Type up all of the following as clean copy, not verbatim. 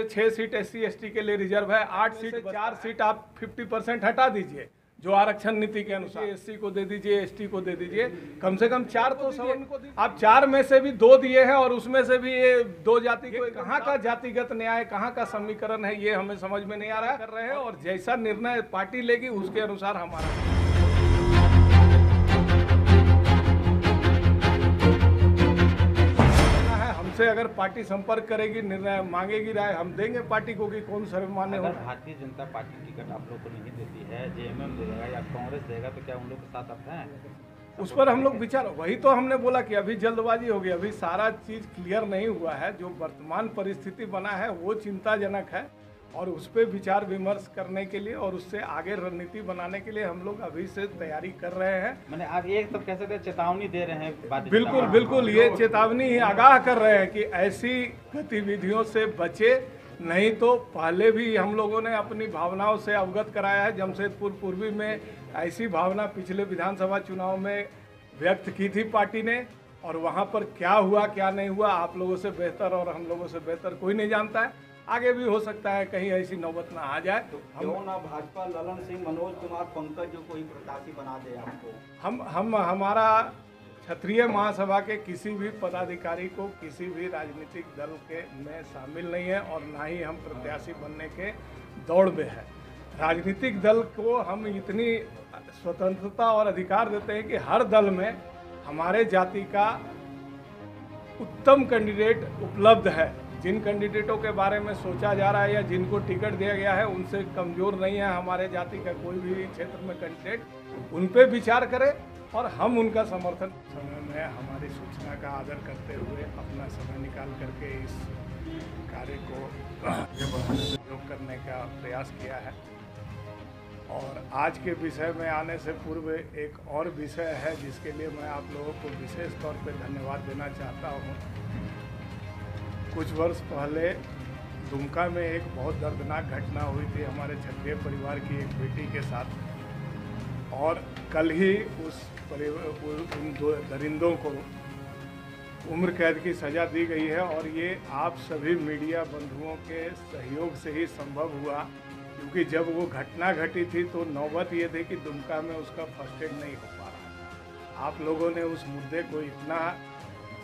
6 seat SC ST के लिए reserve है, 8 सीट 4 सीट आप 50% हटा दीजिए जो आरक्षण नीति के अनुसार SC को दे दीजिए, ST को दे दीजिए, कम से कम 4 तो सवर्ण को दीजिए। आप 4 में से भी 2 दिए हैं और उसमें से भी ये 2 जाति को, कहाँ का जातिगत न्याय, कहाँ का समीकरण है, ये हमें समझ में नहीं आ रहा है। कर रहे हैं और जैसा निर्णय पार्टी लेगी उसके अनुसार हमारा से अगर पार्टी संपर्क करेगी, निर्णय मांगेगी, राय हम देंगे पार्टी को कि कौन सर्वमान्य हो। भारतीय जनता पार्टी टिकट आप लोग को नहीं देती है, JMM देगा या कांग्रेस देगा, तो क्या उन लोग के साथ आप हैं? उस पर हम लोग विचार, वही तो हमने बोला कि अभी जल्दबाजी होगी, अभी सारा चीज क्लियर नहीं हुआ है। जो वर्तमान परिस्थिति बना है वो चिंताजनक है और उस पर विचार विमर्श करने के लिए और उससे आगे रणनीति बनाने के लिए हम लोग अभी से तैयारी कर रहे हैं। मैंने आप एक तो कैसे थे चेतावनी दे रहे हैं? बिल्कुल ये चेतावनी ही आगाह कर रहे हैं कि ऐसी गतिविधियों से बचे, नहीं तो पहले भी हम लोगों ने अपनी भावनाओं से अवगत कराया है। जमशेदपुर पूर्वी में ऐसी भावना पिछले विधानसभा चुनाव में व्यक्त की थी पार्टी ने, और वहाँ पर क्या हुआ क्या नहीं हुआ आप लोगों से बेहतर और हम लोगों से बेहतर कोई नहीं जानता है। आगे भी हो सकता है कहीं ऐसी नौबत ना आ जाए तो क्यों ना भाजपा ललन सिंह, मनोज कुमार, पंकज जो कोई प्रत्याशी बना दे आपको। हमारा क्षत्रिय महासभा के किसी भी पदाधिकारी को किसी भी राजनीतिक दल के में शामिल नहीं है और ना ही हम प्रत्याशी बनने के दौड़ में है। राजनीतिक दल को हम इतनी स्वतंत्रता और अधिकार देते हैं कि हर दल में हमारे जाति का उत्तम कैंडिडेट उपलब्ध है। जिन कैंडिडेटों के बारे में सोचा जा रहा है या जिनको टिकट दिया गया है उनसे कमज़ोर नहीं है हमारे जाति का कोई भी क्षेत्र में कैंडिडेट, उन पे विचार करें और हम उनका समर्थन। समय में हमारी सूचना का आदर करते हुए अपना समय निकाल करके इस कार्य को सहयोग करने का प्रयास किया है। और आज के विषय में आने से पूर्व एक और विषय है जिसके लिए मैं आप लोगों को विशेष तौर पर धन्यवाद देना चाहता हूँ। कुछ वर्ष पहले दुमका में एक बहुत दर्दनाक घटना हुई थी हमारे क्षत्रिय परिवार की एक बेटी के साथ, और कल ही उन 2 दरिंदों को उम्र कैद की सज़ा दी गई है। और ये आप सभी मीडिया बंधुओं के सहयोग से ही संभव हुआ, क्योंकि जब वो घटना घटी थी तो नौबत ये थी कि दुमका में उसका फर्स्ट एड नहीं हो पा रहा। आप लोगों ने उस मुद्दे को इतना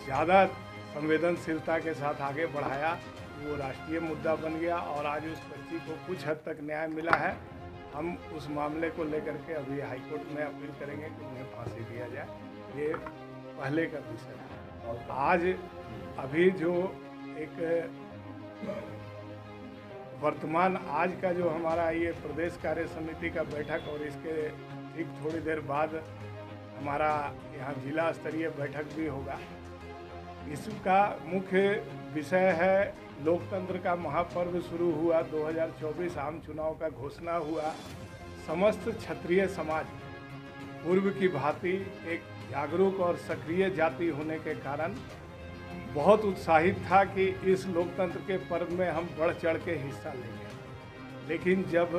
ज़्यादा संवेदनशीलता के साथ आगे बढ़ाया, वो राष्ट्रीय मुद्दा बन गया और आज उस बच्ची को कुछ हद तक न्याय मिला है। हम उस मामले को लेकर के अभी हाईकोर्ट में अपील करेंगे कि उन्हें फांसी दिया जाए। ये पहले का विषय है। आज अभी जो एक वर्तमान आज का जो हमारा ये प्रदेश कार्य समिति का बैठक और इसके ठीक थोड़ी देर बाद हमारा यहाँ जिला स्तरीय बैठक भी होगा। इसका मुख्य विषय है लोकतंत्र का महापर्व शुरू हुआ, 2024 आम चुनाव का घोषणा हुआ। समस्त क्षत्रिय समाज पूर्व की भांति एक जागरूक और सक्रिय जाति होने के कारण बहुत उत्साहित था कि इस लोकतंत्र के पर्व में हम बढ़ चढ़ के हिस्सा लेंगे। लेकिन जब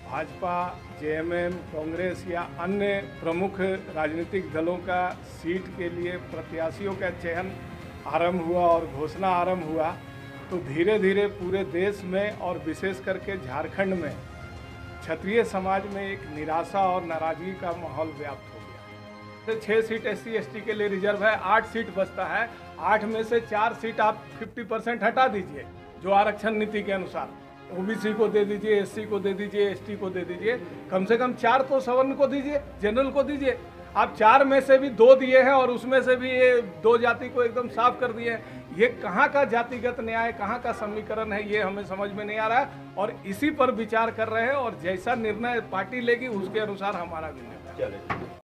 भाजपा, JMM, कांग्रेस या अन्य प्रमुख राजनीतिक दलों का सीट के लिए प्रत्याशियों का चयन आरंभ हुआ और घोषणा आरंभ हुआ, तो धीरे धीरे पूरे देश में और विशेष करके झारखंड में क्षत्रिय समाज में एक निराशा और नाराजगी का माहौल व्याप्त हो गया। 6 सीट SC ST के लिए रिजर्व है, 8 सीट बचता है, 8 में से 4 सीट आप 50% हटा दीजिए जो आरक्षण नीति के अनुसार, OBC को दे दीजिए, SC को दे दीजिए, ST को दे दीजिए, कम से कम 4 तो सवर्ण को दीजिए, जनरल को दीजिए। आप 4 में से भी 2 दिए हैं और उसमें से भी ये 2 जाति को एकदम साफ कर दिए हैं। ये कहाँ का जातिगत न्याय, कहाँ का समीकरण है, ये हमें समझ में नहीं आ रहा है और इसी पर विचार कर रहे हैं और जैसा निर्णय पार्टी लेगी उसके अनुसार हमारा भी निर्णय।